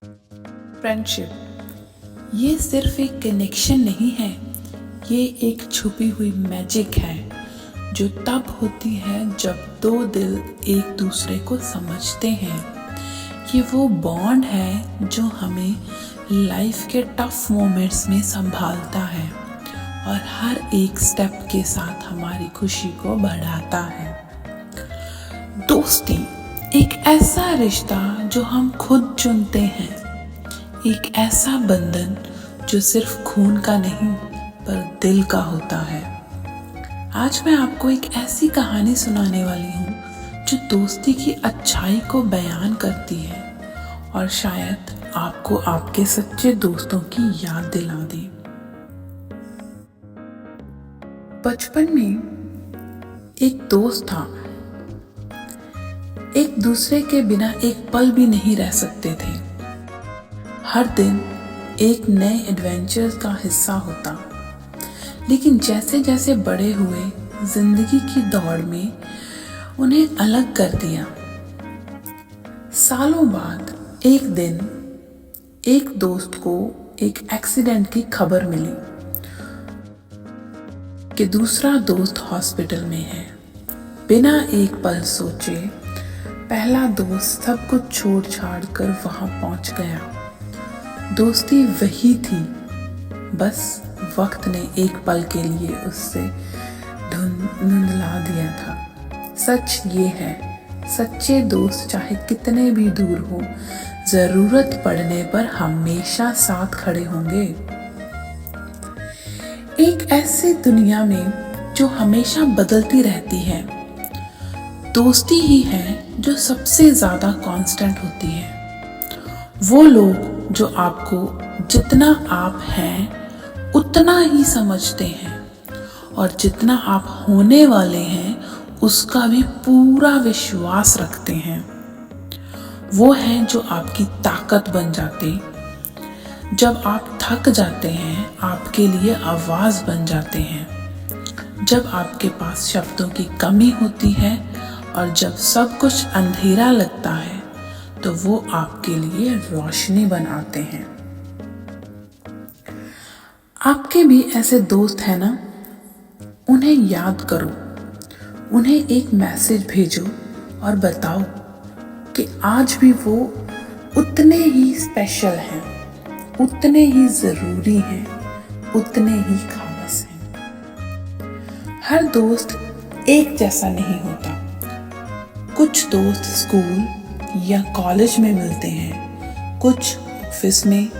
Friendship ये सिर्फ एक कनेक्शन नहीं है, ये एक छुपी हुई मैजिक है जो तब होती है जब दो दिल एक दूसरे को समझते हैं। ये वो बॉन्ड है जो हमें लाइफ के टफ मोमेंट्स में संभालता है और हर एक स्टेप के साथ हमारी खुशी को बढ़ाता है। दोस्ती एक ऐसा रिश्ता जो हम खुद चुनते हैं, एक ऐसा बंधन जो सिर्फ खून का नहीं पर दिल का होता है। आज मैं आपको एक ऐसी कहानी सुनाने वाली हूँ जो दोस्ती की अच्छाई को बयान करती है और शायद आपको आपके सच्चे दोस्तों की याद दिला दे। बचपन में एक दोस्त था, एक दूसरे के बिना एक पल भी नहीं रह सकते थे। हर दिन एक नए एडवेंचर का हिस्सा होता, लेकिन जैसे जैसे बड़े हुए जिंदगी की दौड़ में उन्हें अलग कर दिया। सालों बाद एक दिन एक दोस्त को एक एक्सीडेंट की खबर मिली कि दूसरा दोस्त हॉस्पिटल में है। बिना एक पल सोचे पहला दोस्त सब कुछ छोड़ छाड़ कर वहां पहुंच गया। दोस्ती वही थी, बस वक्त ने एक पल के लिए उससे धुंधला दिया था। सच ये है, सच्चे दोस्त चाहे कितने भी दूर हो, जरूरत पड़ने पर हमेशा साथ खड़े होंगे। एक ऐसी दुनिया में जो हमेशा बदलती रहती है, दोस्ती ही है जो सबसे ज्यादा कांस्टेंट होती है। वो लोग जो आपको जितना आप हैं उतना ही समझते हैं और जितना आप होने वाले हैं उसका भी पूरा विश्वास रखते हैं। वो हैं जो आपकी ताकत बन जाते, जब आप थक जाते हैं आपके लिए आवाज बन जाते हैं, जब आपके पास शब्दों की कमी होती है और जब सब कुछ अंधेरा लगता है तो वो आपके लिए रोशनी बनाते हैं। आपके भी ऐसे दोस्त हैं ना? उन्हें याद करो, उन्हें एक मैसेज भेजो और बताओ कि आज भी वो उतने ही स्पेशल हैं, उतने ही जरूरी हैं, उतने ही खास हैं। हर दोस्त एक जैसा नहीं होता। कुछ दोस्त स्कूल या कॉलेज में मिलते हैं, कुछ ऑफिस में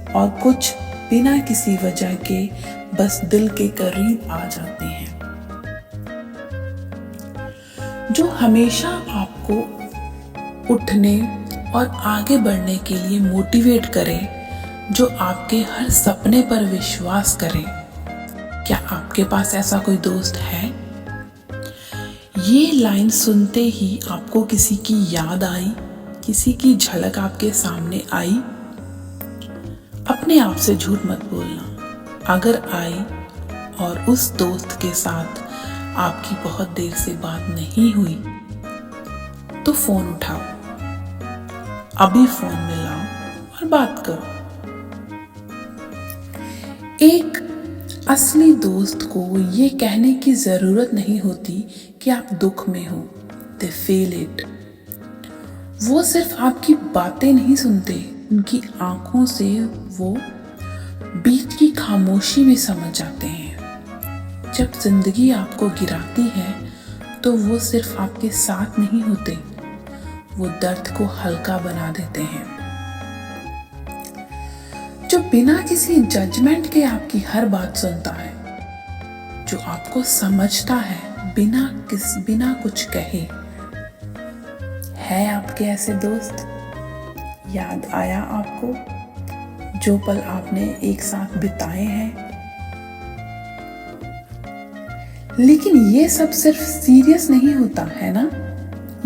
और कुछ बिना किसी वजह के बस दिल के करीब आ जाते हैं, जो हमेशा आपको उठने और आगे बढ़ने के लिए मोटिवेट करे, जो आपके हर सपने पर विश्वास करे। क्या आपके पास ऐसा कोई दोस्त है? ये लाइन सुनते ही आपको किसी की याद आई, किसी की झलक आपके सामने आई? अपने आप से झूठ मत बोलना। अगर आई और उस दोस्त के साथ आपकी बहुत देर से बात नहीं हुई तो फोन उठाओ, अभी फोन मिलाओ और बात करो। एक असली दोस्त को ये कहने की जरूरत नहीं होती कि आप दुख में हो, दे फील इट। वो सिर्फ आपकी बातें नहीं सुनते, उनकी आंखों से वो बीच की खामोशी भी समझ जाते हैं। जब जिंदगी आपको गिराती है तो वो सिर्फ आपके साथ नहीं होते, वो दर्द को हल्का बना देते हैं। जो बिना किसी जजमेंट के आपकी हर बात सुनता है, जो आपको समझता है बिना कुछ कहे। है आपके ऐसे दोस्त? याद आया आपको जो पल आपने एक साथ बिताए हैं? लेकिन ये सब सिर्फ सीरियस नहीं होता है ना,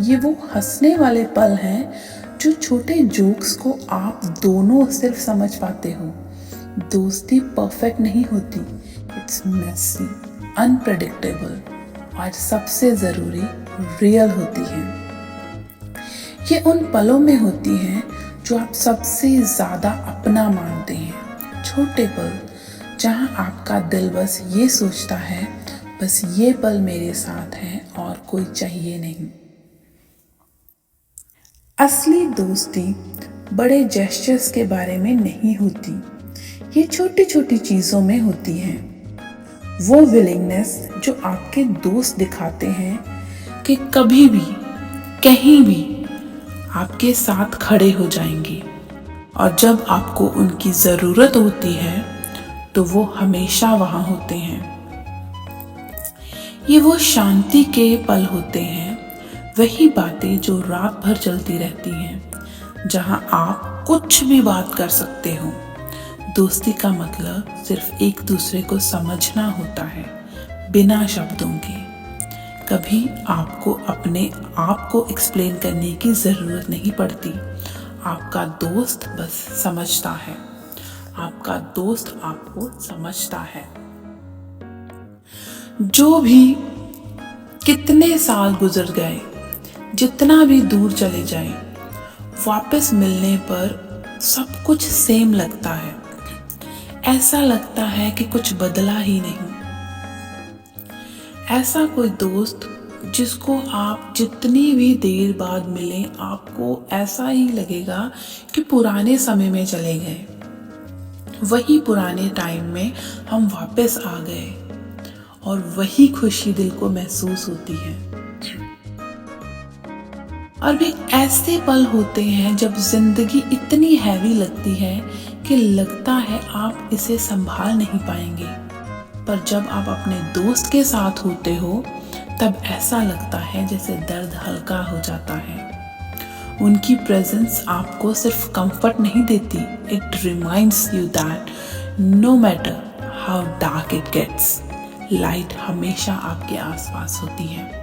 ये वो हंसने वाले पल हैं जो छोटे जोक्स को आप दोनों सिर्फ समझ पाते हो। दोस्ती परफेक्ट नहीं होती, इट्स मेसी, अनप्रेडिक्टेबल और सबसे जरूरी रियल होती है। ये उन पलों में होती हैं जो आप सबसे ज़्यादा अपना मानते हैं। छोटे पल जहां आपका दिल बस ये सोचता है, बस ये पल मेरे साथ है और कोई चाहिए नहीं। असली दोस्ती बड़े जेस्चर्स के बारे में नहीं होती, ये छोटी छोटी चीज़ों में होती है। वो विलिंगनेस जो आपके दोस्त दिखाते हैं कि कभी भी कहीं भी आपके साथ खड़े हो जाएंगे, और जब आपको उनकी ज़रूरत होती है तो वो हमेशा वहाँ होते हैं। ये वो शांति के पल होते हैं, वही बातें जो रात भर चलती रहती हैं, जहाँ आप कुछ भी बात कर सकते हो। दोस्ती का मतलब सिर्फ एक दूसरे को समझना होता है, बिना शब्दों के। कभी आपको अपने आप को एक्सप्लेन करने की ज़रूरत नहीं पड़ती। आपका दोस्त बस समझता है, आपका दोस्त आपको समझता है। जो भी कितने साल गुजर गए, जितना भी दूर चले जाए, वापस मिलने पर सब कुछ सेम लगता है। ऐसा लगता है कि कुछ बदला ही नहीं। ऐसा कोई दोस्त जिसको आप जितनी भी देर बाद मिलें, आपको ऐसा ही लगेगा कि पुराने समय में चले गए, वही पुराने टाइम में हम वापस आ गए, और वही खुशी दिल को महसूस होती है। और भी ऐसे पल होते हैं जब जिंदगी इतनी हैवी लगती है कि लगता है आप इसे संभाल नहीं पाएंगे, पर जब आप अपने दोस्त के साथ होते हो तब ऐसा लगता है जैसे दर्द हल्का हो जाता है। उनकी प्रेजेंस आपको सिर्फ कंफर्ट नहीं देती, it reminds you that no matter how dark it gets, light हमेशा आपके आसपास होती है।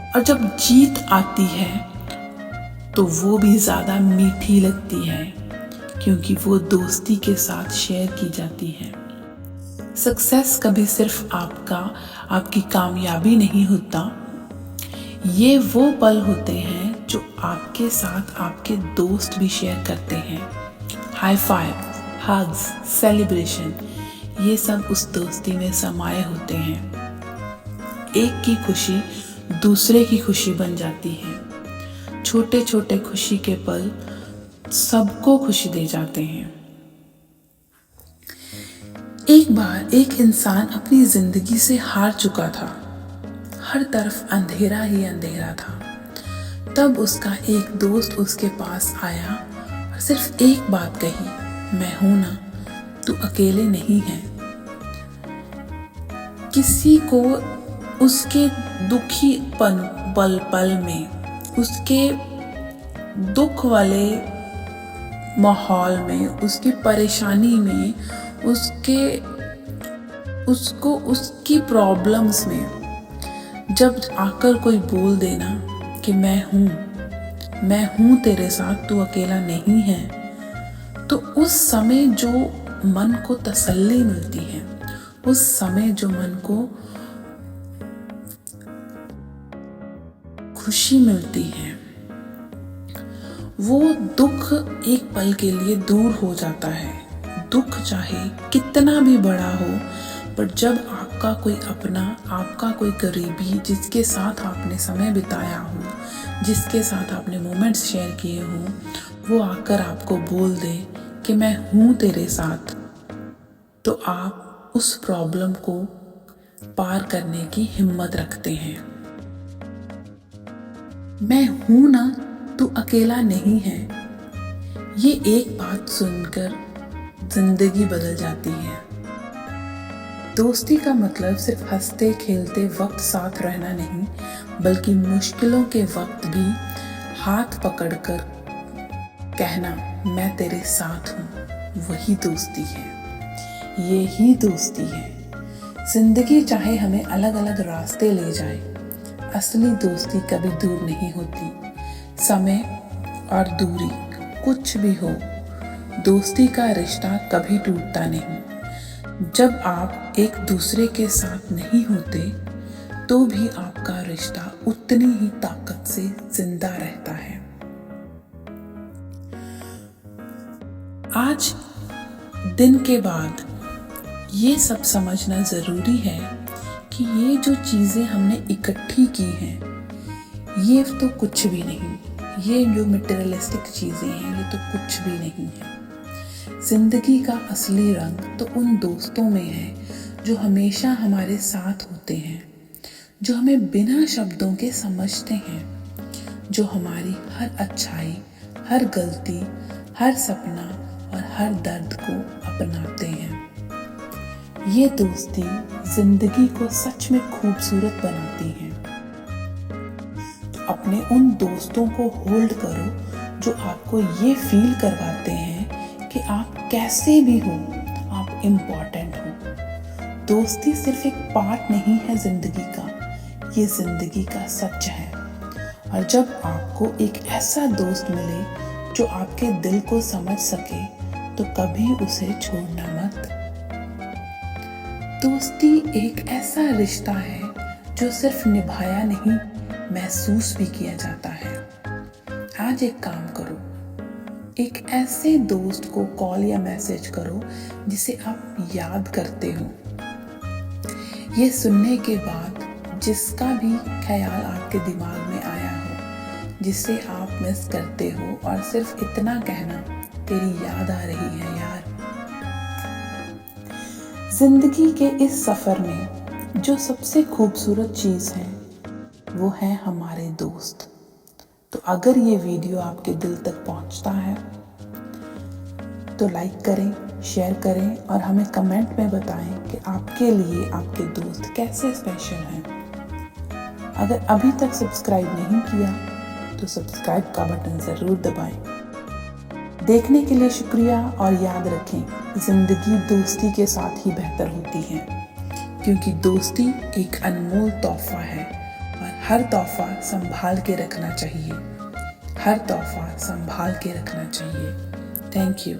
और जब जीत आती है तो वो भी ज़्यादा मीठी लगती है, क्योंकि वो दोस्ती के साथ शेयर की जाती है। सक्सेस कभी सिर्फ आपकी कामयाबी नहीं होता, ये वो पल होते हैं जो आपके साथ आपके दोस्त भी शेयर करते हैं। हाई फाइव, हग्स, सेलिब्रेशन, ये सब उस दोस्ती में समाये होते हैं। एक की खुशी दूसरे की खुशी बन जाती है। छोटे छोटे खुशी के पल सबको खुशी दे जाते हैं। एक बार एक इंसान अपनी जिंदगी से हार चुका था, हर तरफ अंधेरा ही अंधेरा था। तब उसका एक दोस्त उसके पास आया और सिर्फ एक बात कही, मैं हूं ना, तू अकेले नहीं है। किसी को उसके दुखी पल में, उसके दुख वाले माहौल में, उसकी परेशानी में, उसको उसकी प्रॉब्लम्स में जब आकर कोई बोल देना कि मैं हूं तेरे साथ, तू अकेला नहीं है, तो उस समय जो मन को तसल्ली मिलती है, उस समय जो मन को खुशी मिलती है, वो दुख एक पल के लिए दूर हो जाता है। दुख चाहे कितना भी बड़ा हो, पर जब आपका कोई अपना, आपका कोई करीबी, जिसके साथ आपने समय बिताया हो, जिसके साथ आपने मोमेंट्स शेयर किए हो, वो आकर आपको बोल दे कि मैं हूं तेरे साथ, तो आप उस प्रॉब्लम को पार करने की हिम्मत रखते हैं। मैं हूं ना, तू अकेला नहीं है, ये एक बात सुनकर जिंदगी बदल जाती है। दोस्ती का मतलब सिर्फ हंसते खेलते वक्त साथ रहना नहीं, बल्कि मुश्किलों के वक्त भी हाथ पकड़कर कहना मैं तेरे साथ हूँ, वही दोस्ती है। ये ही दोस्ती है। जिंदगी चाहे हमें अलग अलग रास्ते ले जाए, असली दोस्ती कभी दूर नहीं होती। समय और दूरी कुछ भी हो, दोस्ती का रिश्ता कभी टूटता नहीं। जब आप एक दूसरे के साथ नहीं होते तो भी आपका रिश्ता उतनी ही ताकत से जिंदा रहता है। आज दिन के बाद ये सब समझना ज़रूरी है कि ये जो चीज़ें हमने इकट्ठी की हैं ये तो कुछ भी नहीं, ये जो मटेरियलिस्टिक चीज़ें हैं ये तो कुछ भी नहीं है। ज़िंदगी का असली रंग तो उन दोस्तों में है जो हमेशा हमारे साथ होते हैं, जो हमें बिना शब्दों के समझते हैं, जो हमारी हर अच्छाई, हर गलती, हर सपना और हर दर्द को अपनाते हैं। ये दोस्ती जिंदगी को सच में खूबसूरत बनाती है। तो अपने उन दोस्तों को होल्ड करो जो आपको ये फील करवाते हैं कि आप कैसे भी हो, आप इम्पोर्टेंट हो। दोस्ती सिर्फ एक पार्ट नहीं है जिंदगी का, ये जिंदगी का सच है। और जब आपको एक ऐसा दोस्त मिले जो आपके दिल को समझ सके तो कभी उसे छोड़ना मत। दोस्ती एक ऐसा रिश्ता है जो सिर्फ निभाया नहीं, महसूस भी किया जाता है। आज एक काम करो, एक ऐसे दोस्त को कॉल या मैसेज करो जिसे आप याद करते हो। ये सुनने के बाद जिसका भी ख्याल आपके दिमाग में आया हो, जिसे आप मिस करते हो, और सिर्फ इतना कहना, तेरी याद आ रही है यार। जिंदगी के इस सफर में जो सबसे खूबसूरत चीज़ है वो है हमारे दोस्त। तो अगर ये वीडियो आपके दिल तक पहुंचता है तो लाइक करें, शेयर करें और हमें कमेंट में बताएं कि आपके लिए आपके दोस्त कैसे स्पेशल हैं। अगर अभी तक सब्सक्राइब नहीं किया तो सब्सक्राइब का बटन ज़रूर दबाएं। देखने के लिए शुक्रिया और याद रखें, ज़िंदगी दोस्ती के साथ ही बेहतर होती है, क्योंकि दोस्ती एक अनमोल तोहफा है और हर तोहफा संभाल के रखना चाहिए। हर तोहफा संभाल के रखना चाहिए। Thank you.